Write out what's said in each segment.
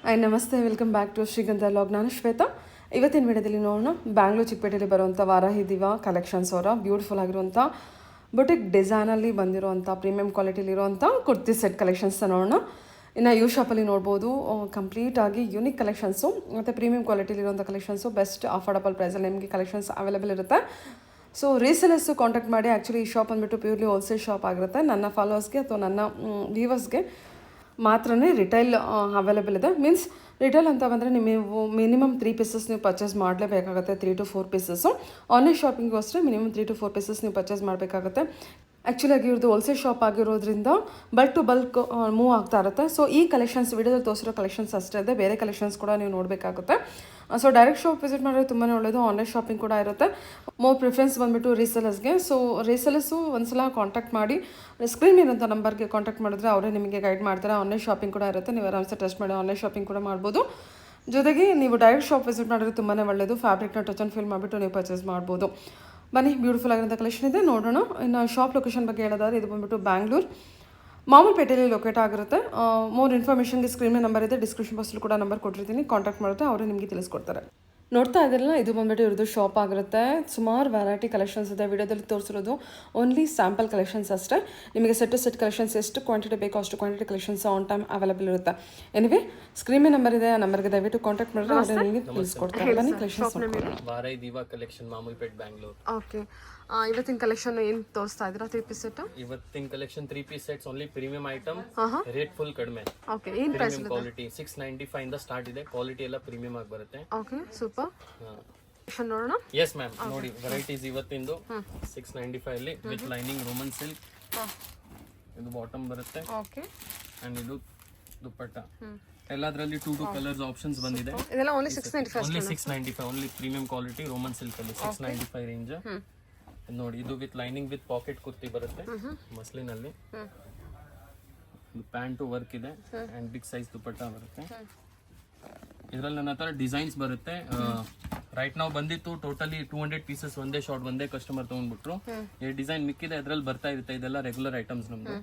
ನಮಸ್ತೆ, welcome back to ಶ್ರೀಗಂಧ log. ನಾನು ಶ್ವೇತಾ. ಇವತ್ತಿನ ವಿಡಿಯೋದಲ್ಲಿ ನೋಡೋಣ ಬ್ಯಾಂಗ್ಳೂರ್ ಚಿಕ್ಕಪೇಟೆಯಲ್ಲಿ ಬರುವಂಥ ವಾರಾಹಿ ದಿವಾ ಕಲೆಕ್ಷನ್ಸ್ ಅವರ ಬ್ಯೂಟಿಫುಲ್ ಆಗಿರುವಂಥ ಬುಟಿಕ್ ಡಿಸೈನಲ್ಲಿ ಬಂದಿರುವಂಥ ಪ್ರೀಮಿಯಂ ಕ್ವಾಲಿಟಿಲಿರುವಂಥ ಕುರ್ತಿ ಸೆಟ್ ಕಲೆಕ್ಷನ್ಸ್ ನೋಡೋಣ. ಇನ್ನು ಯು ಶಾಪಲ್ಲಿ ನೋಡ್ಬೋದು ಕಂಪ್ಲೀಟಾಗಿ ಯೂನಿಕ್ ಕಲೆಕ್ಷನ್ಸು ಮತ್ತು ಪ್ರೀಮಿಯಂ ಕ್ವಾಲಿಟಿಲಿರುವಂಥ ಕಲೆಕ್ಷನ್ಸು ಬೆಸ್ಟ್ ಅಫೋರ್ಡಬಲ್ ಪ್ರೈಸಲ್ಲಿ ನಿಮಗೆ ಕಲೆಕ್ಷನ್ಸ್ ಅವೈಲೇಬಲ್ ಇರುತ್ತೆ. ಸೊ ರೀಸೆಲರ್ಸು ಕಾಂಟ್ಯಾಕ್ಟ್ ಮಾಡಿ. ಆ್ಯಕ್ಚುಲಿ ಈ ಶಾಪ್ ಅಂದ್ಬಿಟ್ಟು ಪ್ಯೂರ್ಲಿ ಹೋಲ್ಸೇಲ್ ಶಾಪ್ ಆಗಿರುತ್ತೆ. ನನ್ನ ಫಾಲೋವರ್ಸ್ಗೆ ಅಥವಾ ನನ್ನ ವ್ಯೂವರ್ಸ್ಗೆ ಮಾತ್ರನೇ ರಿಟೈಲ್ ಅವೈಲೇಬಲ್ ಇದೆ. ಮೀನ್ಸ್ ರಿಟೈಲ್ ಅಂತ ಬಂದರೆ ನೀವು ಮಿನಿಮಮ್ 3 ಪೀಸಸ್ ನೀವು ಪರ್ಚೇಸ್ ಮಾಡಲೇಬೇಕಾಗುತ್ತೆ. 3 to 4 ಪೀಸಸ್ಸು. ಆನ್ಲೈನ್ ಶಾಪಿಂಗು ಅಷ್ಟೇ ಮಿನಿಮಮ್ 3 to 4 ಪೀಸಸ್ ನೀವು ಪರ್ಚೇಸ್ ಮಾಡಬೇಕಾಗುತ್ತೆ. ಆ್ಯಕ್ಚುಲಾಗಿ ಇವ್ರದ್ದು ಹೋಲ್ಸೇಲ್ ಶಾಪ್ ಆಗಿರೋದ್ರಿಂದ ಬಲ್ಕ್ ಟು ಬಲ್ಕ್ ಮೂವ್ ಆಗ್ತಾ ಇರುತ್ತೆ. ಸೊ ಈ ಕಲೆಕ್ಷನ್ಸ್ ವಿಡಿಯೋದಲ್ಲಿ ತೋರಿಸಿರೋ ಕಲೆಕ್ಷನ್ಸ್ ಅಷ್ಟೇ ಇದೆ, ಬೇರೆ ಕಲೆಕ್ಷನ್ಸ್ ಕೂಡ ನೀವು ನೋಡಬೇಕಾಗುತ್ತೆ. ಸೊ ಡೈರೆಕ್ಟ್ ಶಾಪ್ ವಿಸಿಟ್ ಮಾಡೋದು ತುಂಬಾ ಒಳ್ಳೆಯದು. ಆನ್ಲೈನ್ ಶಾಪಿಂಗ್ ಕೂಡ ಇರುತ್ತೆ. ಮೋರ್ ಪ್ರಿಫರೆನ್ಸ್ ಬಂದುಬಿಟ್ಟು ರೀಸೆಲರ್ಸ್ಗೆ. ಸೊ ರೀಸೆಲರ್ಸು ಒಂದ್ಸಲ ಕಾಂಟ್ಯಾಕ್ಟ್ ಮಾಡಿ, ಸ್ಕ್ರೀನ್ ಇರೋಂಥ ನಂಬರ್ಗೆ ಕಾಂಟ್ಯಾಕ್ಟ್ ಮಾಡಿದ್ರೆ ಅವರೇ ನಿಮಗೆ ಗೈಡ್ ಮಾಡ್ತಾರೆ. ಆನ್ಲೈನ್ ಶಾಪಿಂಗ್ ಕೂಡ ಇರುತ್ತೆ, ನೀವು ಆರಾಮ್ಸೆ ಟಚ್ ಮಾಡಿ ಆನ್ಲೈನ್ ಶಾಪಿಂಗ್ ಕೂಡ ಮಾಡ್ಬೋದು. ಜೊತೆಗೆ ನೀವು ಡೈರೆಕ್ಟ್ ಶಾಪ್ ವಿಸಿಟ್ ಮಾಡಿದ್ರೆ ತುಂಬಾ ಒಳ್ಳೆಯದು. ಫ್ಯಾಬ್ರಿಕ್ನ ಟಚ್ ಆ್ಯಂಡ್ ಫೀಲ್ ಮಾಡಿಬಿಟ್ಟು ನೀವು ಪರ್ಚೇಸ್ ಮಾಡ್ಬೋದು. ಬನ್ನಿ, ಬ್ಯೂಟಿಫುಲ್ ಆಗಿರೋಂಥ ಕಲೆಕ್ಷನ್ ಇದೆ ನೋಡೋಣ. ಇನ್ನು ಶಾಪ್ ಲೊಕೇಶನ್ ಬಗ್ಗೆ ಹೇಳೋದಾದ್ರೆ ಇದು ಬಂದುಬಿಟ್ಟು ಬ್ಯಾಂಗ್ಳೂರ್ ಮಾಮೂಲ್ಪೇಟೆಯಲ್ಲಿ ಲೊಕೇಟ್ ಆಗಿರುತ್ತೆ. ಮೋರ್ ಇನ್ಫಾರ್ಮೇಷನ್ಗೆ ಸ್ಕ್ರೀನ್ ನಂಬರ್ ಇದೆ, ಡಿಸ್ಕ್ರಿಪ್ಷನ್ ಬಾಕ್ಸಲ್ಲಿ ಕೂಡ ನಂಬರ್ ಕೊಟ್ಟಿರ್ತೀನಿ. ಕಾಂಟ್ಯಾಕ್ಟ್ ಮಾಡಿದ್ರೆ ಅವರೇ ನಿಮಗೆ ತಿಳಿಸ್ಕೊಡ್ತಾರೆ. ನೋಡ್ತಾ ಇದ್ರಲ್ಲ, ಇದು ಬಂದ್ಬಿಟ್ಟು ಇವ್ರದ್ದು ಶಾಪ್ ಆಗಿರುತ್ತೆ. ಸುಮಾರು ವೆರೈಟಿ ಕಲೆಕ್ಷನ್ಸ್ ಇದೆ. ವಿಡಿಯೋದಲ್ಲಿ ತೋರಿಸಿರೋದು ಓನ್ಲಿ ಸ್ಯಾಂಪಲ್ ಕಲೆಕ್ಷನ್ಸ್ ಅಷ್ಟೇ. ನಿಮಗೆ ಸೆಟ್ ಟು ಸೆಟ್ ಕಲೆಕ್ಷನ್ಸ್ ಎಷ್ಟು ಕ್ವಾಂಟಿಟಿ ಬೇಕೋ ಅಷ್ಟು quantity collections on time available ಇರುತ್ತೆ. ಎನಿವೆ ಸ್ಕ್ರೀನ್ ನಂಬರ್ ಇದೆ, ಆ ನಂಬರ್ಗೆ ದಯವಿಟ್ಟು ಕಾಂಟ್ಯಾಕ್ಟ್ ಮಾಡಿದ್ರೆ ಅವರೇ ನಿಮಗೆ ತಿಳಿಸ್ಕೊಡ್ತಾರೆ. ಬನ್ನಿ collections Varahi Diva collection Mamulpet Bangalore. Okay, ಇವತ್ತಿನ ಕಲೆಕ್ಷನ್ ಏನು ತೋರಿಸ್ತಾ ಇದ್ದೀರಾ? 3 ಪೀಸ್ ಸೆಟ್. ಇವತ್ತಿನ collection 3 piece sets only premium item. Rate full ಕಡಿಮೆ. ಓಕೆ, ಏನು ಪ್ರೈಸ್ ಇದೆ? ಕ್ವಾಲಿಟಿ 695 ಇಂದ ಸ್ಟಾರ್ಟ್ ಇದೆ. ಕ್ವಾಲಿಟಿ ಎಲ್ಲ ಪ್ರೀಮಿಯಂ ಆಗಿ ಬರುತ್ತೆ. Okay, super. ನೋಡೋಣ. ಎಸ್ ಮ್ಯಾಮ್, ನೋಡಿ ವೆರೈಟೀಸ್ ಇವತ್ತಿಂದು 695 ಅಲ್ಲಿ ವಿತ್ ಲೈನಿಂಗ್ ರೋಮನ್ ಸಿಲ್ಕ್. ಇದು ಬಾಟಮ್ ಬರುತ್ತೆ. ಓಕೆ, ಅಂಡ್ ಇದು ದುಪ್ಪಟ್ಟ. ಎಲ್ಲದರಲ್ಲಿ 2 ಕಲರ್ಸ್ ಆಪ್ಷನ್ಸ್ ಬಂದಿದೆ. ಇದೆಲ್ಲ only 695. Only 695 only premium quality Roman silk ಅಲ್ಲಿ 695 ರೇಂಜ್. ನೋಡಿ, ಇದು with lining with packet kurti ಬರುತ್ತೆ ಮಸ್ಲಿನ್ ಅಲ್ಲಿ. ಪ್ಯಾಂಟ್ ವರ್ಕ್ ಇದೆ ಅಂಡ್ ಬಿಗ್ ಸೈಜ್ ದುಪ್ಪಟ್ಟ ಬರುತ್ತೆ. ಇದರಲ್ಲಿ ನನ್ನ ಹತ್ರ ಡಿಸೈನ್ಸ್ ಬರುತ್ತೆ. ರೈಟ್ ನಾವು ಬಂದಿತ್ತು ಟೋಟಲಿ 200 ಪೀಸಸ್ ಒಂದೇ ಶಾರ್ಟ್ ಒಂದೇ ಕಸ್ಟಮರ್ ತಗೊಂಡ್ಬಿಟ್ರು. ಈ ಡಿಸೈನ್ ಮಿಕ್ಕಿದೆ ಅದ್ರಲ್ಲಿ ಬರ್ತಾ ಇರುತ್ತೆ. ಇದೆಲ್ಲ ರೆಗ್ಯುಲರ್ ಐಟಮ್ಸ್ ನಮ್ದು.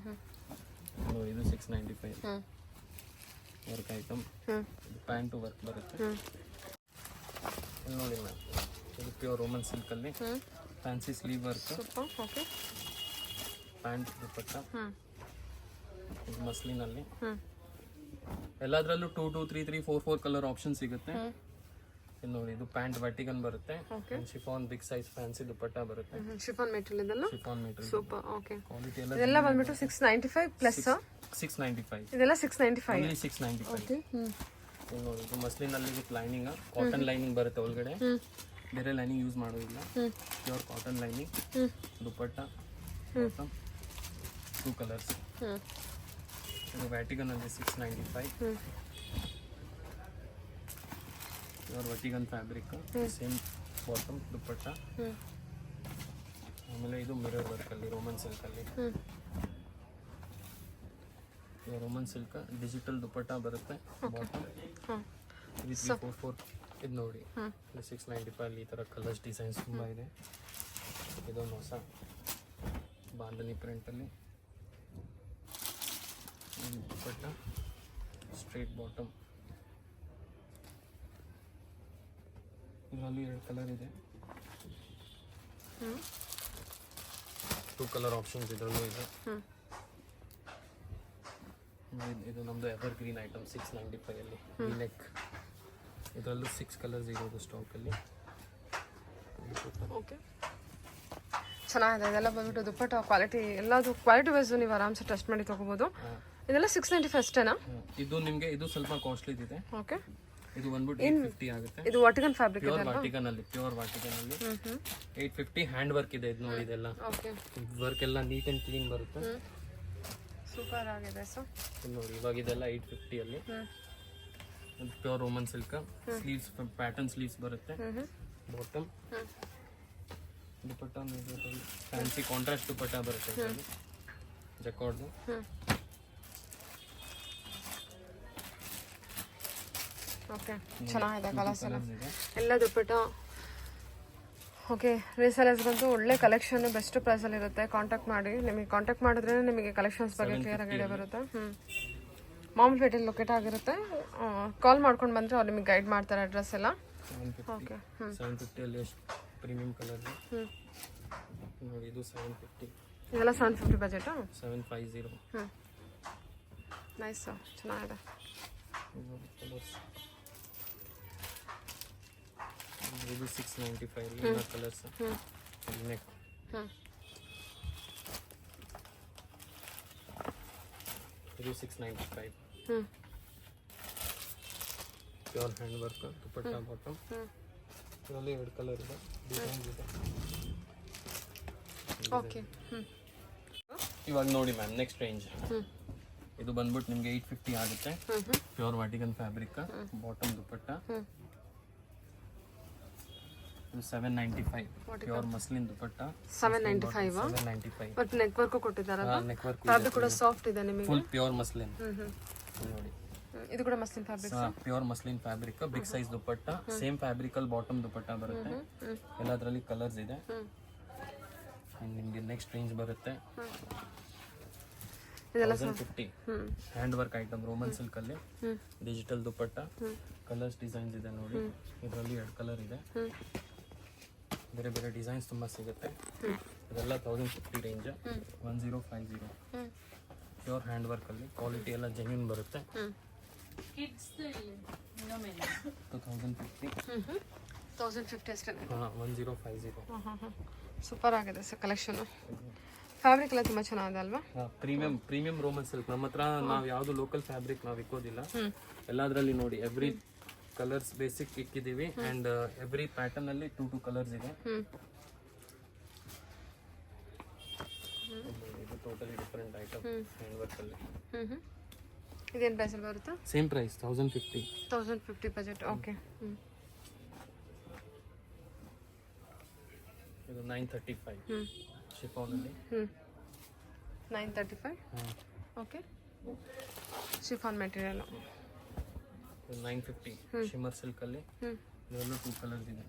ಇದು 695 ವರ್ಕ್ ಐಟಮ್. ಪ್ಯಾಂಟ್ ವರ್ಕ್ ಬರುತ್ತೆ. ನೋಡಿ ಮ್ಯಾಮ್, ಇದು ಪ್ಯೂರ್ ರೋಮನ್ ಸಿಲ್ಕ್ ಅಲ್ಲಿ fancy sleeve work. Okay, pant dupatta muslin ಅಲ್ಲಿ. ಎಲ್ಲದರಲ್ಲೂ 2, 2, 3, 3, 4, 4 ಕಲರ್ ಆಪ್ಷನ್ ಸಿಗುತ್ತೆ. ನೋಡಿ, ಇದು ಪ್ಯಾಂಟ್ ವರ್ಟಿಗನ್ ಬರುತ್ತೆ. ಶಿಫಾನ್ ಬಿಗ್ ಸೈಜ್ ಫ್ಯಾನ್ಸಿ ದುಪ್ಪಟ್ಟ ಬರುತ್ತೆ. ಶಿಫಾನ್ ಮೆಟೀರಿಯಲ್ ಇದೆಲ್ಲ. Chiffon material super. Okay, quality ಇದೆಲ್ಲ ಬಂದ್ಬಿಟ್ಟು 695 ಪ್ಲಸ್ 695. ಇದೆಲ್ಲ 695. ಓನ್ಲಿ 695. ಓಕೆ, ನೋಡಿ, ಇದು ಮಸ್ಲಿನ್ ಅಲ್ಲಿ ವಿತ್ ಲೈನಿಂಗ್ ಕಾಟನ್ ಲೈನಿಂಗ್ ಬರುತ್ತೆ ಒಳಗಡೆ. ಬೇರೆ ಲೈನಿಂಗ್ ಯೂಸ್ ಮಾಡೋದಿಲ್ಲ, ಪ್ಯೂರ್ ಕಾಟನ್ ಲೈನಿಂಗ್. ದುಪ್ಪಟ್ಟ 2 ಕಲರ್ಸ್. ಇದು ವ್ಯಾಟಿಗನ್ ಅಲ್ಲಿ 695. ಪ್ಯೂರ್ ವ್ಯಾಟಿಗನ್ ಫ್ಯಾಬ್ರಿಕ್, ಸೇಮ್ ಬಾಟಮ್ ದುಪ್ಪಟ್ಟ. ಆಮೇಲೆ ಇದು ಮಿರರ್ ವರ್ಕ್ ಅಲ್ಲಿ ರೋಮನ್ ಸಿಲ್ಕ್ ಅಲ್ಲಿ. ರೋಮನ್ ಸಿಲ್ಕ್ ಡಿಜಿಟಲ್ ದುಪ್ಪಟ್ಟ ಬರುತ್ತೆ. ಬಾಟಮ್ 3344. ಇದು ನೋಡಿ, 695 ಅಲ್ಲಿ ಈ ಥರ ಕಲರ್ಸ್ ಡಿಸೈನ್ಸ್ ತುಂಬ ಇದೆ. ಇದೊಂದು ಹೊಸ ಬಾಂಧನಿ ಪ್ರಿಂಟಲ್ಲಿ ದುಪ್ಪಟ್ಟ, ಸ್ಟ್ರೇಟ್ ಬಾಟಮ್. ಇದರಲ್ಲಿ 2 ಕಲರ್ ಇದೆ. 2 ಕಲರ್ ಆಪ್ಷನ್ಸ್ ಇದರಲ್ಲೂ ಇದೆ. ಇದು ನಮ್ಮದು ಎವರ್ ಗ್ರೀನ್ ಐಟಮ್ 695 ಅಲ್ಲಿ ನೆಕ್. ಇದರಲ್ಲೂ 6 ಕಲರ್ಸ್ ಇರೋದು ಸ್ಟಾಕಲ್ಲಿ. ಓಕೆ, ಚೆನ್ನಾಗಿದೆ. ಇದೆಲ್ಲ ಬಂದ್ಬಿಟ್ಟು ದುಪ್ಪಟ್ಟ ಕ್ವಾಲಿಟಿ ಎಲ್ಲದು ಕ್ವಾಲಿಟಿ ವೈಸ್ ನೀವು ಆರಾಮ್ಸೆ ಟೆಸ್ಟ್ ಮಾಡಿ ತಗೋಬಹುದು. ಇದೆಲ್ಲ 695 ಅಷ್ಟೇನಾ? ಇದು ನಿಮಗೆ ಇದು ಸ್ವಲ್ಪ ಕಾಸ್ಟ್ಲಿ ಇದೆ. ಓಕೆ, ಇದು ಬಂದ್ಬಿಟ್ಟು 850 ಆಗುತ್ತೆ. ಇದು ವಾಟಿಗನ್ ಫ್ಯಾಬ್ರಿಕ್ ಇದೆ. ಪ್ಯೂರ್ ವಾಟಿಗನ್ ಅಲ್ಲಿ 850. ಹ್ಯಾಂಡ್ ವರ್ಕ್ ಇದೆ. ಇದು ನೋಡಿ, ಇದೆಲ್ಲ ವರ್ಕ್ ಎಲ್ಲ ನೀಟ್ ಅಂಡ್ ಕ್ಲೀನ್ ಬರುತ್ತೆ. ಸೂಪರ್ ಆಗಿದೆ. ಸೊ ನೋಡಿ, ಇವಾಗ ಇದೆಲ್ಲ 850 ಅಲ್ಲಿ pure Roman silk. Sleeves pattern sleeves ಬರುತ್ತೆ. ಬಾಟಮ್ ದುಪ್ಪಟ್ಟ ಫ್ಯಾನ್ಸಿ ಕಾಂಟ್ರಾಸ್ಟ್ ದುಪ್ಪಟ್ಟ ಬರುತ್ತೆ. ಜಕಾರ್ಡ್. ಓಕೆ, ಚೆನ್ನಾಗಿದೆ ಕಲರ್ಸ್ ಎಲ್ಲ ದುಪ್ಪಟ್ಟ. ಓಕೆ, ರೀಸೆಲರ್ಸ್ಗಂತೂ ಒಳ್ಳೆ ಕಲೆಕ್ಷನ್ ಬೆಸ್ಟ್ ಪ್ರೈಸಲ್ಲಿ ಇರುತ್ತೆ. ಕಾಂಟ್ಯಾಕ್ಟ್ ಮಾಡಿ. ನಿಮಗೆ ಕಾಂಟ್ಯಾಕ್ಟ್ ಮಾಡಿದ್ರೆ ನಿಮಗೆ ಕಲೆಕ್ಷನ್ಸ್ ಬಗ್ಗೆ ಕ್ಲಿಯರ್ ಆಗಿ ಬರುತ್ತೆ. ಮಾಮೂಲ್ಪೇಟೆಯಲ್ಲಿ ಲೊಕೇಟ್ ಆಗಿರುತ್ತೆ. ಕಾಲ್ ಮಾಡ್ಕೊಂಡು ಬಂದರೆ ಅವ್ರು ನಿಮಗೆ ಗೈಡ್ ಮಾಡ್ತಾರೆ ಅಡ್ರೆಸ್ ಎಲ್ಲ. 750 ಓಕೆ. 750 ಅಲ್ಲಿ ಎಷ್ಟು ಪ್ರೀಮಿಯಂ ಕಲರ್ ನೋಡಿ, ಇದು 750. ಇದೆಲ್ಲ 750 ಬಜೆಟಾ? 750. ನೈಸ್, ಚೆನ್ನಾಗಿದೆ. ಇದು 695 ಎಲ್ಲ ಕಲರ್ಸ್. ನೆಕ್ ಇದು 695. Pure hand work, dupatta bottom. ಇದರಲ್ಲಿ 2 ಕಲರ್ ಇದೆ, ಡಿಸೈನ್ ಇದೆ. ಓಕೆ. ಇವಾಗ ನೋಡಿ ಮ್ಯಾಮ್, ನೆಕ್ಸ್ಟ್ ರೇಂಜ್ ಇದು ಬಂದ್ಬಿಟ್ಟು ನಿಮಗೆ 850 ಆಗುತ್ತೆ. Pure Vatican fabric, bottom dupatta. ಇದು 795. Pure muslin dupatta. 795. 795. But neck work ಕೊಟ್ಟಿದ್ದಾರಲ್ಲ, ನೆಕ್ ವರ್ಕ್ ಫ್ಯಾಬ್ರಿಕ್ ಕೂಡ ಸಾಫ್ಟ್ ಇದೆ ನಿಮಗೆ. ಫುಲ್ ಪ್ಯೂರ್ ಮಸ್ಲಿನ್ ನೋಡಿ. ಇದು ಕೂಡ muslin fabric. Pure muslin fabric, big size dupatta. Same fabric ಅಲ್ಲಿ ಬಾಟಮ್ ದುಪಟ್ಟ ಬರುತ್ತೆ. ಎಲ್ಲದರಲ್ಲಿ ಕಲರ್ಸ್ ಇದೆ. ನಿಮಗೆ ನೆಕ್ಸ್ಟ್ ರೇಂಜ್ ಬರುತ್ತೆ ಇದೆಲ್ಲ 1050. Hand work item, Roman silk ಅಲ್ಲಿ ಡಿಜಿಟಲ್ ದುಪಟ್ಟ. ಕಲರ್ಸ್ ಡಿಸೈನ್ಸ್ ಇದೆ ನೋಡಿ. ಇದರಲ್ಲಿ 2 ಕಲರ್ ಇದೆ. ಬೇರೆ ಬೇರೆ ಡಿಸೈನ್ಸ್ ತುಂಬಾ ಸಿಗುತ್ತೆ. ಇದೆಲ್ಲ 1050 ರೇಂಜ್. 1050. ಪ್ಯೂರ್ ಹ್ಯಾಂಡ್ ವರ್ಕ್ ಅಲ್ಲಿ ಕ್ವಾಲಿಟಿ ಎಲ್ಲ ಜೆನ್ಯೂನ್ ಬರುತ್ತೆ. 1050. 1050 ಅಷ್ಟೇ. 1050. ಸೂಪರ್ ಆಗಿದೆ ಸರ್ ಕಲೆಕ್ಷನ್. ಫ್ಯಾಬ್ರಿಕ್ ಎಲ್ಲ ತುಂಬಾ ಚೆನ್ನಾಗಿದೆ ಅಲ್ವಾ? Premium Roman silk. ನಮ್ಮ ಹತ್ರ ನಾವು ಯಾವ್ದು ಲೋಕಲ್ ಫ್ಯಾಬ್ರಿಕ್ ನಾವು ಇಕ್ಕೋದಿಲ್ಲ. ಎಲ್ಲದರಲ್ಲಿ ನೋಡಿ ಎವ್ರಿ ಕಲರ್ಸ್ ಬೇಸಿಕ್ ಇಕ್ಕಿದೀವಿ. ಅಂಡ್ ಎವ್ರಿ ಪ್ಯಾಟರ್ನ್ ಅಲ್ಲಿ 2 ಕಲರ್ಸ್ ಇದೆ. ಇದು totally different item hand work ಅಲ್ಲಿ. ಇದೇನು ಪ್ರೈಸ್ ಅಲ್ಲಿ ಬರುತ್ತೆ? Same price 1050. 1050 ಬಜೆಟ್. ಓಕೆ. ಇದು 935 ಶಿಫಾನ್ ಅಲ್ಲಿ. 935. Okay. Chiffon material. 950 shimmer silk ಅಲ್ಲಿ. ಇದರಲ್ಲೂ 2 ಕಲರ್ಸ್ ಇದೆ.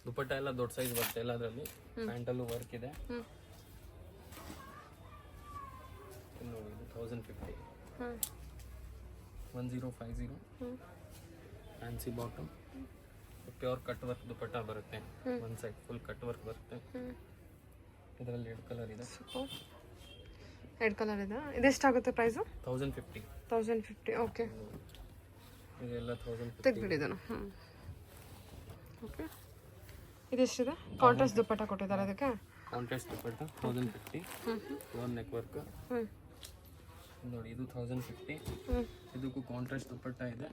ದುಪಟ್ಟ ಎಲ್ಲ ದೊಡ್ಡ ಸೈಜ್ ಬರುತ್ತೆ ಎಲ್ಲದರಲ್ಲಿ. ಪ್ಯಾಂಟ್ ಅಲ್ಲೂ ವರ್ಕ್ ಇದೆ ನೋಡಿ. ಇದು 1050. 1050. Fancy bottom, pure cut work dupatta ಬರುತ್ತೆ. One side full cut work ಬರುತ್ತೆ. ಇದರಲ್ಲಿ 2 ಕಲರ್ ಇದೆ. 2 ಕಲರ್ ಇದೆ. ಇದೆಷ್ಟಾಗುತ್ತೆ ಪ್ರೈಸು? 1050. 1050. ಓಕೆ. ಇದೆಲ್ಲ 1050. ತೆಗ್ದುಬಿಡಿ ಇದನ್ನು. ಓಕೆ. ಇದೆಷ್ಟಿದೆ? ಕಾಂಟ್ರಾಸ್ಟ್ ದುಪಟ್ಟ ಕೊಟ್ಟಿದ್ದಾರೆ ಅದಕ್ಕೆ. Contrast dupatta 1050. Pure neck work ನೋಡಿ. ಇದು 1050. ಇದಕ್ಕೂ ಕಾಂಟ್ರಾಸ್ಟ್ ದುಪಟ್ಟ ಇದೆ.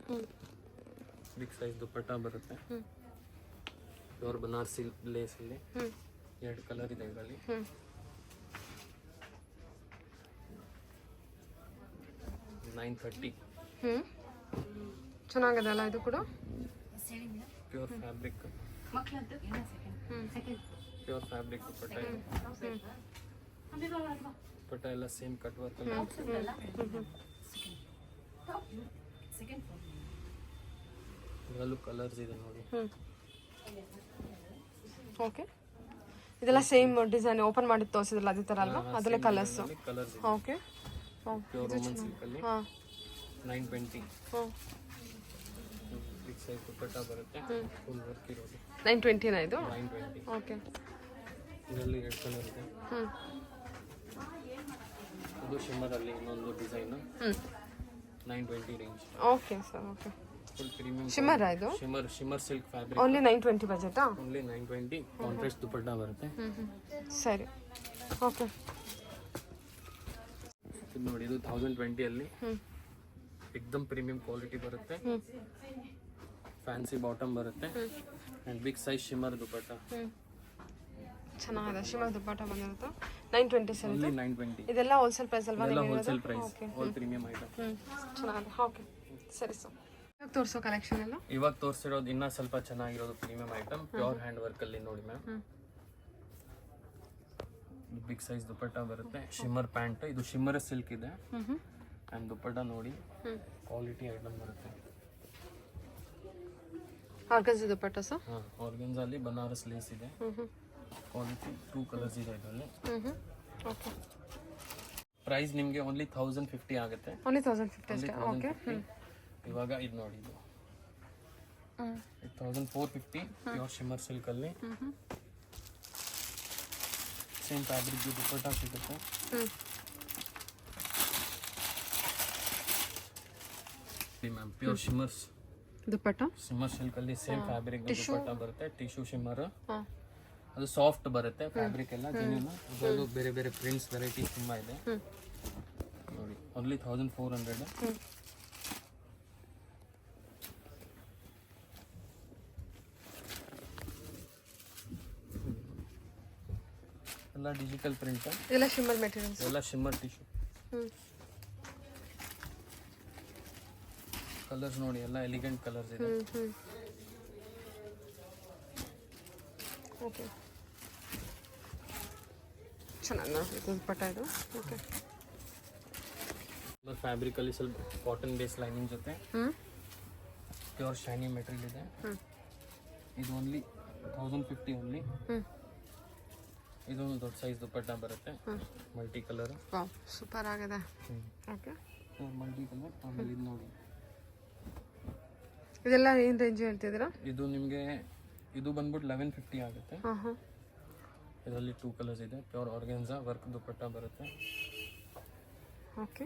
ಬಿಗ್ ಸೈಜ್ ದುಪಟ್ಟ ಬರುತ್ತೆ. ಪ್ಯೂರ್ ಬನಾರಸಿ ಲೇಸ್ ಅಲ್ಲಿ 2 ಕಲರ್ ಇದೆ ಇದರಲ್ಲಿ. $930. ಚೆನ್ನಾಗಿದೆ ಅಲ್ಲ ಇದು ಕೂಡ? Pure fabric. Pure fabric dupatta ಇದೆ. ದುಪಟ್ಟ ಎಲ್ಲ ಸೇಮ್ ಕಟ್ ವರ್ಕ್ ಅಲ್ಲಿ. ಇದರಲ್ಲೂ ಕಲರ್ಸ್ ಇದೆ ನೋಡಿ. ಓಕೆ. ಇದೆಲ್ಲ ಸೇಮ್ ಡಿಸೈನ್ ಓಪನ್ ಮಾಡಿ ತೋರಿಸಿದ್ರಲ್ಲ ಅದೇ ಥರ ಅಲ್ವಾ? ಅದರಲ್ಲೇ ಕಲರ್ಸ್. ಕಲರ್ಸ್ ಇದೆ. ಓಕೆ. ಪ್ಯೂರ್ ರೋಮನ್ ಸಿಲ್ಕ್ ಅಲ್ಲಿ. ಹಾಂ. 920. ಬಿಗ್ ಸೈಜ್ ದುಪಟ್ಟ ಬರುತ್ತೆ. ಫುಲ್ ವರ್ಕ್ ಇರೋದು. 920 ಇದು? 920. ಓಕೆ. ಇದರಲ್ಲಿ 2 ಕಲರ್ ಇದೆ. ಇದು ಶಿಮ್ಮರ್ ಅಲ್ಲಿ ಇನ್ನೊಂದು design. 920 range. Okay sir. Okay. Full premium shimmer ಇದು? Shimmer silk fabric. ಓನ್ಲಿ 920 ಬಜೆಟಾ? ಓನ್ಲಿ 920. ಕಾಂಟ್ರಾಸ್ಟ್ ದುಪಟ್ಟ ಬರುತ್ತೆ. ಸರಿ. ಓಕೆ. ಇದು ನೋಡಿ, ಇದು 1020 ಅಲ್ಲಿ ಎಕ್ದಮ್ ಪ್ರೀಮಿಯಂ ಕ್ವಾಲಿಟಿ ಬರುತ್ತೆ. ಫ್ಯಾನ್ಸಿ ಬಾಟಮ್ ಬರುತ್ತೆ. And big size shimmer dupatta. ಚೆನ್ನಾಗಿದೆ. ಶಿಮ್ಮರ್ ದುಪಟ್ಟ ಬಂದಿರುತ್ತೆ. 920 ಸರ್. ಓನ್ಲಿ 920. ಇದೆಲ್ಲ ಹೋಲ್ಸೇಲ್ ಪ್ರೈಸ್ ಅಲ್ವಾ? ಎಲ್ಲ wholesale price, all premium item. ಚೆನ್ನಾಗಿದೆ. ಓಕೆ. ಸರಿ ಸರ್. ಇವಾಗ ತೋರಿಸೋ ಕಲೆಕ್ಷನ್ ಎಲ್ಲ? ಇವಾಗ ತೋರಿಸಿರೋದು ಇನ್ನೂ ಸ್ವಲ್ಪ ಚೆನ್ನಾಗಿರೋದು premium item. Pure hand work ಅಲ್ಲಿ ನೋಡಿ ಮ್ಯಾಮ್. ಬಿಗ್ ಸೈಜ್ ದುಪಟ್ಟ ಬರುತ್ತೆ. Shimmer pant. ಇದು ಶಿಮ್ಮರ್ ಸಿಲ್ಕ್ ಇದೆ. ಅಂಡ್ ದುಪಟ್ಟ ನೋಡಿ ಕ್ವಾಲಿಟಿ ಐಟಮ್ ಬರುತ್ತೆ. Organza dupatta sir? ಹಾಂ, ಆರ್ಗನ್ಜಾ ಅಲ್ಲಿ ಬನಾರಸ್ ಲೇಸ್ ಇದೆ. ಕ್ವಾಲಿಟಿ 2 ಕಲರ್ಸ್ ಇದೆ ಇದರಲ್ಲಿ. ಓಕೆ. ಪ್ರೈಸ್ ನಿಮಗೆ ಓನ್ಲಿ 1050 ಆಗುತ್ತೆ. ಓನ್ಲಿ 1050 ಅಷ್ಟೇ. ಓಕೆ. ಇವಾಗ ಇದು ನೋಡಿ, ಇದು 1450 ಪ್ಯೂರ್ ಶಿಮ್ಮರ್ ಸಿಲ್ಕ್ ಅಲ್ಲಿ ಸೇಮ್ ಫ್ಯಾಬ್ರಿಕ್ ದುಪಟ್ಟ ಸಿಗುತ್ತೆ. Ma'am pure shimmers dupatta, shimmer silk ಅಲ್ಲಿ ಸೇಮ್ ಫ್ಯಾಬ್ರಿಕ್ ದುಪಟ್ಟ ಬರುತ್ತೆ. ಟಿಶ್ಯೂ ಶಿಮ್ಮರ್, ಅದು ಸಾಫ್ಟ್ ಬರುತ್ತೆ ಫ್ಯಾಬ್ರಿಕ್ ಎಲ್ಲ ಜೆನ್ಯೂನ್. ಅದರಲ್ಲೂ ಬೇರೆ ಬೇರೆ ಪ್ರಿಂಟ್ಸ್ ವೆರೈಟೀಸ್ ತುಂಬಾ ಇದೆ ನೋಡಿ. ಓನ್ಲಿ 1400. ಎಲ್ಲ ಡಿಜಿಟಲ್ ಪ್ರಿಂಟ್, ಎಲ್ಲ ಶಿಮ್ಮರ್ ಮೆಟೀರಿಯಲ್ಸ್, ಎಲ್ಲ ಶಿಮ್ಮರ್ ಟಿಶ್ಯೂ. ಕಲರ್ಸ್ ನೋಡಿ, ಎಲ್ಲ ಎಲಿಗೆಂಟ್ ಕಲರ್ಸ್ ಇದೆ. ಓಕೆ, ಚೆನ್ನಾಗಿ ನೋಡಿ ದುಪಟ್ಟ ಇದು. ಓಕೆ, ಫ್ಯಾಬ್ರಿಕ್ ಅಲ್ಲಿ ಸ್ವಲ್ಪ ಕಾಟನ್ ಬೇಸ್ ಲೈನಿಂಗ್ ಜೊತೆ ಪ್ಯೂರ್ ಶೈನಿ ಮೆಟೀರಿಯಲ್ ಇದೆ. ಇದು ಓನ್ಲಿ 1050 ಓನ್ಲಿ. ಇದೊಂದು ದೊಡ್ಡ ಸೈಜ್ ದುಪಟ್ಟ ಬರುತ್ತೆ, ಮಲ್ಟಿ ಕಲರ್. ವಾವ್, ಸೂಪರ್ ಆಗಿದೆ. Okay, multi colour. ಆಮೇಲೆ ಇದು ನೋಡಿ, ಇದೆಲ್ಲ ಏನು ರೇಂಜ್ ಹೇಳ್ತಿದ್ದೀರಾ? ಇದು ನಿಮಗೆ ಇದು ಬಂದ್ಬಿಟ್ಟು 1150 ಆಗುತ್ತೆ. ಇದರಲ್ಲಿ 2 ಕಲರ್ಸ್ ಇದೆ. ಪ್ಯೂರ್ ಆರ್ಗೆನ್ಜಾ ವರ್ಕ್ ದುಪಟ್ಟ ಬರುತ್ತೆ. ಓಕೆ,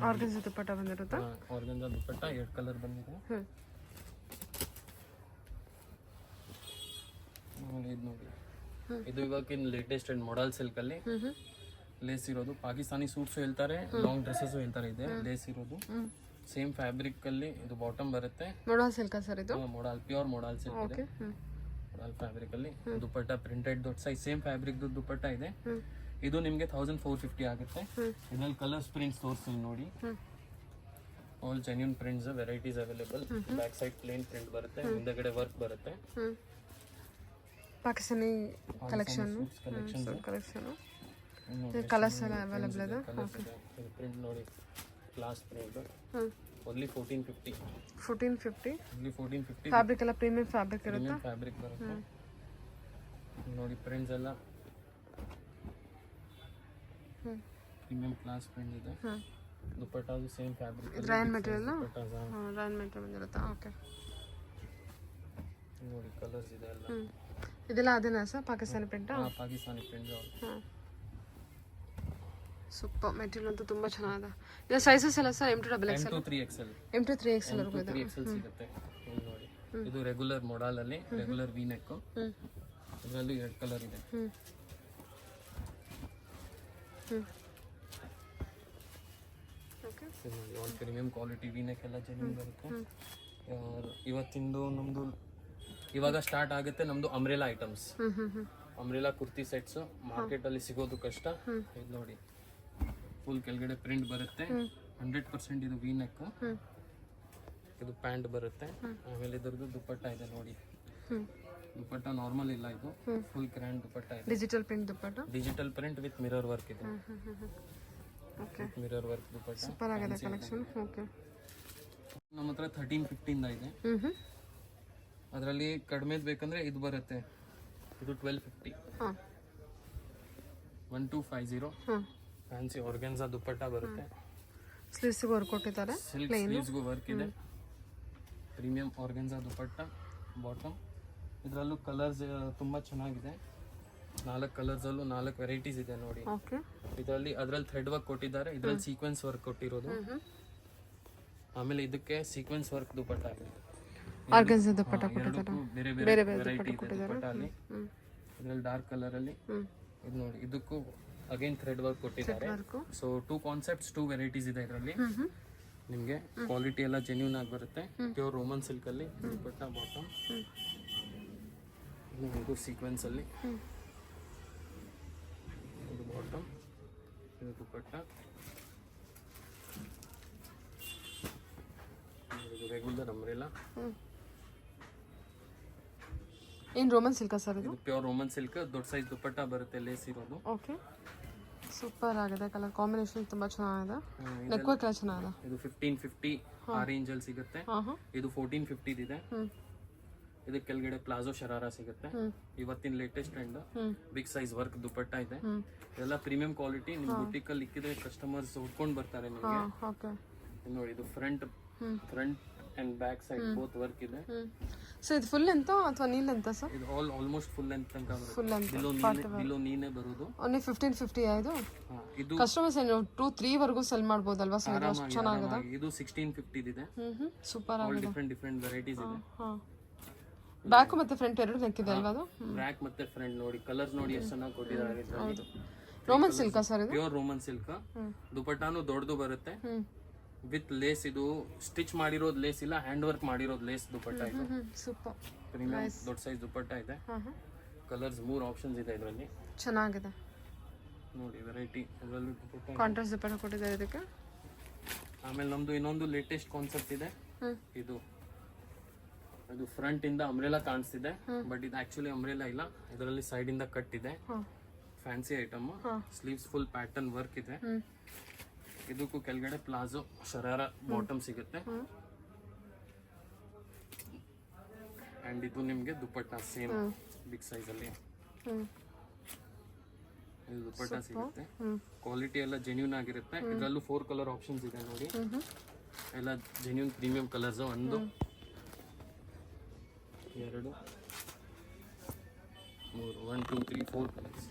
ಆರ್ಗೆನ್ಜಾ ದುಪಟ್ಟ ಬಂದಿರುತ್ತಾ? ಆರ್ಗೆನ್ಜಾ ದುಪಟ್ಟ 2 ಕಲರ್ ಬಂದಿದೆ. ಇದು ನೋಡಿ, ಇದು ಇವಾಗಿನ ಲೇಟೆಸ್ಟ್ ಅಂಡ್ ಮಾಡಲ್ ಸಿಲ್ಕ್ ಅಲ್ಲಿ ಲೇಸ್ ಇರೋದು. ಪಾಕಿಸ್ತಾನಿ ಸೂಟ್ಸ್ ಹೇಳ್ತಾರೆ, ಲಾಂಗ್ ಡ್ರೆಸ್ಸಸ್ ಹೇಳ್ತಾರೆ. ಇದೆ ಲೇಸ್ ಇರೋದು ಸೇಮ್ ಫ್ಯಾಬ್ರಿಕ್ ಅಲ್ಲಿ. ಇದು ಬಾಟಮ್ ಬರುತ್ತೆ. ಮೊಡಲ್ ಸಿಲ್ಕ್ ಸರ್ ಇದು? ಮೊಡಲ್, ಪ್ಯೂರ್ ಮೊಡಲ್ ಸಿಲ್ಕ್ ಇದೆ. ಮೊಡಲ್ ಫ್ಯಾಬ್ರಿಕ್ ಅಲ್ಲಿ ದುಪಟ್ಟ ಪ್ರಿಂಟೆಡ್ ದೊಡ್ಡ ಸೈಜ್ ಸೇಮ್ ಫ್ಯಾಬ್ರಿಕ್ ದುಪಟ್ಟ ಇದೆ. ಇದು ನಿಮಗೆ 1450 ಆಗುತ್ತೆ. ಇದ್ರಲ್ಲಿ ಕಲರ್ಸ್ ಪ್ರಿಂಟ್ಸ್ ತೋರಿಸ್ತೀನಿ ನೋಡಿ. All genuine prints, varieties available. Back side plain print ಬರುತ್ತೆ, ಮುಂದೆಗಡೆ ವರ್ಕ್ ಬರುತ್ತೆ. ಪಾಕಿಸ್ತಾನಿ ಕಲೆಕ್ಷನ್, ಕಲರ್ಸ್ ಎಲ್ಲ ಅವೈಲೇಬಲ್ ಇದೆ. ಪ್ರಿಂಟ್ ನೋಡಿ, glass print. Only 1450. 1450 only 1450. Fabric ಎಲ್ಲ ಪ್ರೀಮಿಯಂ ಫ್ಯಾಬ್ರಿಕ್ ಇರುತ್ತೆ. ಫ್ಯಾಬ್ರಿಕ್ ಬರುತ್ತೆ ನೋಡಿ. ಪ್ರಿಂಟ್ಸ್ ಎಲ್ಲ ಪ್ರೀಮಿಯಂ ಕ್ಲಾಸ್ ಪ್ರಿಂಟ್ ಇದೆ. Dupatta same fabric, rayon material, rayon material ಬಂದಿರುತ್ತಾ? ಓಕೆ, ನೋಡಿ ಕಲರ್ಸ್ ಇದೆ ಎಲ್ಲ. ಇದೆಲ್ಲ ಅದೇನಾ sir Pakistani print? Pakistani print. Super material ಅಂತೂ ತುಂಬ ಚೆನ್ನಾಗಿದೆ. ಇದು ಸೈಜಸ್ ಎಲ್ಲ sir M2 XXL, M2 3XL, M2 3XL ವರೆಗೂ ಇದೆ. 3XL ಸಿಗುತ್ತೆ. ಇಲ್ಲಿ ನೋಡಿ, ಇದು ರೆಗ್ಯುಲರ್ ಮಾಡಲ್ ಅಲ್ಲಿ ರೆಗ್ಯುಲರ್ ವಿ ನೆಕ್. ಇದರಲ್ಲಿ 2 ಕಲರ್ ಇದೆ. Okay, all premium quality V neck ಎಲ್ಲ ಜೆನ್ಯೂನ್ ಬರುತ್ತೆ. ಇವತ್ತಿಂದು ನಮ್ದು ಇವಾಗ ಸ್ಟಾರ್ಟ್ ಆಗುತ್ತೆ ನಮ್ದು umbrella items. Umbrella kurti sets market ಅಲ್ಲಿ ಸಿಗೋದು ಕಷ್ಟ. ಇದು ನೋಡಿ, ಫುಲ್ ಕೆಳಗಡೆ ಪ್ರಿಂಟ್ ಬರುತ್ತೆ. 100% ಇದು ವಿ ನೆಕ್. ಇದು ಪ್ಯಾಂಟ್ ಬರುತ್ತೆ. ಆಮೇಲೆ ಇದರದ್ದು ದುಪಟ್ಟ ಇದೆ ನೋಡಿ. ದುಪಟ್ಟ ನಾರ್ಮಲ್ ಇಲ್ಲ, ಇದು ಫುಲ್ ಗ್ರ್ಯಾಂಡ್ ದುಪಟ್ಟ ಇದೆ. Digital print dupatta, digital print with mirror work ಇದೆ. Okay, mirror work dupatta super ಆಗಿದೆ ಕಲೆಕ್ಷನ್. ಓಕೆ, ನಮ್ಮ ಹತ್ರ 1315 ಇದೆ. ಅದರಲ್ಲಿ ಕಡಿಮೆದು ಬೇಕಂದ್ರೆ ಇದು ಬರುತ್ತೆ, ಇದು 1250. 1250 ಫ್ಯಾನ್ಸಿ ಆರ್ಗೆನ್ಜಾ ದುಪಟ್ಟ ಬರುತ್ತೆ. ಸ್ಲೀವ್ಸ್ಗೂ ವರ್ಕ್ ಕೊಟ್ಟಿದ್ದಾರೆ, ಸ್ಲೀವ್ಸ್ಗೂ ವರ್ಕ್ ಇದೆ. Premium organza dupatta bottom. ಇದರಲ್ಲೂ ಕಲರ್ಸ್ ತುಂಬಾ ಚೆನ್ನಾಗಿದೆ. 4 ಕಲರ್ಸ್ ಅಲ್ಲೂ 4 ವೆರೈಟೀಸ್ ಇದೆ ನೋಡಿ. ಓಕೆ, ಇದರಲ್ಲಿ ಅದ್ರಲ್ಲಿ ಥ್ರೆಡ್ ವರ್ಕ್ ಕೊಟ್ಟಿದ್ದಾರೆ, ಇದರಲ್ಲಿ ಸೀಕ್ವೆನ್ಸ್ ವರ್ಕ್ ಕೊಟ್ಟಿರೋದು. ಆಮೇಲೆ ಇದಕ್ಕೆ ಸೀಕ್ವೆನ್ಸ್ ವರ್ಕ್ ದುಪಟ್ಟ ಇದೆ. ಆರ್ಗನ್ಜಾ ದುಪಟ್ಟ ಕೊಟ್ಟಿದ್ದಾರೆ, ಬೇರೆ ಬೇರೆ ವೆರೈಟಿ ಇದೆ ದುಪಟ್ಟ ಅಲ್ಲಿ. ಇದರಲ್ಲಿ ಡಾರ್ಕ್ ಕಲರ್ ಅಲ್ಲಿ ಇದು ನೋಡಿ, ಇದಕ್ಕೂ ಅಗೇನ್ ಥ್ರೆಡ್ ವರ್ಕ್ ಕೊಟ್ಟಿದ್ದಾರೆ. ಸೊ 2 ಕಾನ್ಸೆಪ್ಟ್ಸ್, 2 ವೆರೈಟೀಸ್ ಇದೆ ಇದರಲ್ಲಿ. ನಿಮಗೆ ಕ್ವಾಲಿಟಿ ಎಲ್ಲ ಜೆನ್ಯೂನ್ ಆಗಿ ಬರುತ್ತೆ. ಪ್ಯೂರ್ ರೋಮನ್ ಸಿಲ್ಕ್ ಅಲ್ಲಿ ದುಪಟ್ಟ ಬಾಟಮ್. ಇದು ಸೀಕ್ವೆನ್ಸ್ ಅಲ್ಲಿ ಇದು ಬಾಟಮ್, ಇದು ದುಪಟ್ಟ. ಇದು ರೆಗ್ಯುಲರ್ ಅಂಬ್ರೆಲಾ. ಏನು ರೋಮನ್ ಸಿಲ್ಕ್ ಸರ್ ಇದು? ಪ್ಯೂರ್ ರೋಮನ್ ಸಿಲ್ಕ್, ದೊಡ್ಡ ಸೈಜ್ ದುಪಟ್ಟ ಬರುತ್ತೆ, ಲೇಸ್ ಇರೋದು. ಓಕೆ, ಸೂಪರ್ ಆಗಿದೆ. ಕಲರ್ ಕಾಂಬಿನೇಷನ್ ತುಂಬಾ ಚೆನ್ನಾಗಿದೆ. ನೆಕ್ ವರ್ಕ್ ಎಲ್ಲ ಚೆನ್ನಾಗಿದೆ. ಇದು 1550 ಆ ರೇಂಜ್ ಅಲ್ಲಿ ಸಿಗುತ್ತೆ. ಇದು 1450 ಇದೆ. ಇದಕ್ಕೆ ಕೆಳಗಡೆ ಪ್ಲಾಜೋ ಶರಾರ ಸಿಗುತ್ತೆ. ಇವತ್ತಿನ latest trend big size work dupatta ಇದೆ. ಇದೆಲ್ಲ ಪ್ರೀಮಿಯಂ ಕ್ವಾಲಿಟಿ. ನಿಮ್ ಬುಟಿಕ್ ಅಲ್ಲಿ ಇಕ್ಕಿದ್ರೆ ಕಸ್ಟಮರ್ಸ್ ಹುಡ್ಕೊಂಡ್ ಬರ್ತಾರೆ ನಿಮಗೆ. ಓಕೆ. ನೋಡಿ ಇದು front and back side both work ಇದೆ. ಸೊ ಇದು ಫುಲ್ ಲೆಂತ್ ಅಥವಾ ನೀ ಲೆಂತ್ ಸರ್? ಇದು ಆಲ್ಮೋಸ್ಟ್ ಫುಲ್ ಲೆಂತ್ ತನಕ ಫುಲ್ ಲೆಂತ್ ಬಿಲೋ ನೀನೇ ಬರೋದು. ಓನ್ಲಿ 1550 ಇದು. ಇದು ಕಸ್ಟಮರ್ಸ್ ಏನು 2-3 ವರೆಗೂ ಸೆಲ್ ಮಾಡ್ಬೋದಲ್ವಾ ಸರ್? ಇದು ಚೆನ್ನಾಗಿದೆ. ಇದು 1650 ಇದೆ. ಸೂಪರ್ ಆಲ್ ಆಗಿದೆ. ಡಿಫರೆಂಟ್ ವೆರೈಟೀಸ್ ಇದೆ. ಬ್ಯಾಕ್ ಮತ್ತೆ ಫ್ರಂಟ್ ಎರಡು ನೆಕ್ ಇದೆ ಅಲ್ವಾ ಅದು? ಬ್ಯಾಕ್ ಮತ್ತೆ ಫ್ರಂಟ್ ನೋಡಿ, ಕಲರ್ಸ್ ನೋಡಿ ಎಷ್ಟು ಚೆನ್ನಾಗಿ ಕೊಟ್ಟಿದ್ದಾರೆ. ಹೌದು. ರೋಮನ್ ಸಿಲ್ಕಾ ಸರ್ ಇದು? Pure Roman silk. ದುಪಟ್ಟಾನು ದೊಡ್ಡದು ಬರುತ್ತೆ ವಿತ್ ಲೇಸ್. ಇದು ಸ್ಟಿಚ್ ಮಾಡಿರೋದು ಲೇಸ್ ಇಲ್ಲ, ಹ್ಯಾಂಡ್ ವರ್ಕ್ ಮಾಡಿರೋದು ಲೇಸ್ ದುಪಟ್ಟ ಇದು. ಸೂಪರ್. ಪ್ರೀಮಿಯಂ ದೊಡ್ಡ ಸೈಜ್ ದುಪಟ್ಟ ಇದೆ. ಕಲರ್ಸ್ 3 ಆಪ್ಷನ್ಸ್ ಇದೆ ಇದರಲ್ಲಿ. ಚೆನ್ನಾಗಿದೆ ನೋಡಿ ವೆರೈಟಿ. ಇದರಲ್ಲಿ ದುಪಟ್ಟ ಕಾಂಟ್ರಾಸ್ಟ್ ದುಪಟ್ಟ ಕೊಟ್ಟಿದ್ದಾರೆ ಇದಕ್ಕೆ. ಆಮೇಲೆ ನಮ್ದು ಇನ್ನೊಂದು ಲೇಟೆಸ್ಟ್ ಕಾನ್ಸೆಪ್ಟ್ ಇದೆ. ಇದು ಫ್ರಂಟ್ ಇಂದ ಅಂಬ್ರೆಲಾ ಕಾಣಿಸ್ತಿದೆ, ಬಟ್ ಇದು ಆಕ್ಚುಲಿ ಅಂಬ್ರೆಲಾ ಇಲ್ಲ. ಇದರಲ್ಲಿ ಸೈಡ್ ಇಂದ ಕಟ್ ಇದೆ. Fancy item. Sleeves full pattern work ಇದೆ. ಇದಕ್ಕೂ ಕೆಳಗಡೆ ಪ್ಲಾಜೋ ಶರಾರ ಬಾಟಮ್ ಸಿಗುತ್ತೆ. ಅಂಡ್ ಇದು ನಿಮ್ಗೆ ದುಪಟ್ಟ ಸೇಮ್ ಬಿಗ್ ಸೈಜ್ ಅಲ್ಲಿ ಇದು ದುಪಟ್ಟ ಸಿಗುತ್ತೆ. ಕ್ವಾಲಿಟಿ ಎಲ್ಲ ಜೆನ್ಯೂನ್ ಆಗಿರುತ್ತೆ. ಇದರಲ್ಲೂ 4 ಕಲರ್ ಆಪ್ಷನ್ಸ್ ಇದೆ ನೋಡಿ. ಎಲ್ಲ genuine premium colours. 1 2 3 1 2 3 4 colours.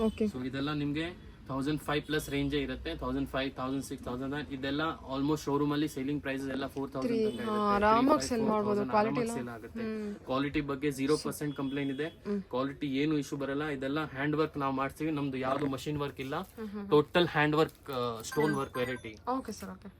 Okay. So ಇದೆಲ್ಲ ನಿಮ್ಗೆ 1005 ಪ್ಲಸ್ ರೇಂಜ್ ಇರುತ್ತೆ. 1005 1006 1009 ಇದೆಲ್ಲ ಆಲ್ಮೋಸ್ಟ್ ಶೋರೂಮ್ ಅಲ್ಲಿ ಸೇಲಿಂಗ್ ಪ್ರೈಸಸ್ ಎಲ್ಲ 4000 ಆರಾಮಾಗಿ ಸೆಲ್ ಮಾಡಬಹುದು. ಕ್ವಾಲಿಟಿ ಸೇಲ್ ಆಗುತ್ತೆ. ಕ್ವಾಲಿಟಿ ಬಗ್ಗೆ 0% ಕಂಪ್ಲೇಂಟ್ ಇದೆ. ಕ್ವಾಲಿಟಿ ಏನು ಇಶ್ಯೂ ಬರಲ್ಲ. ಇದೆಲ್ಲ ಹ್ಯಾಂಡ್ ವರ್ಕ್ ನಾವು ಮಾಡ್ತೀವಿ. ನಮ್ದು ಯಾವ್ದು ಮಷಿನ್ ವರ್ಕ್ ಇಲ್ಲ. Total hand work, stone work variety. Okay sir. Okay.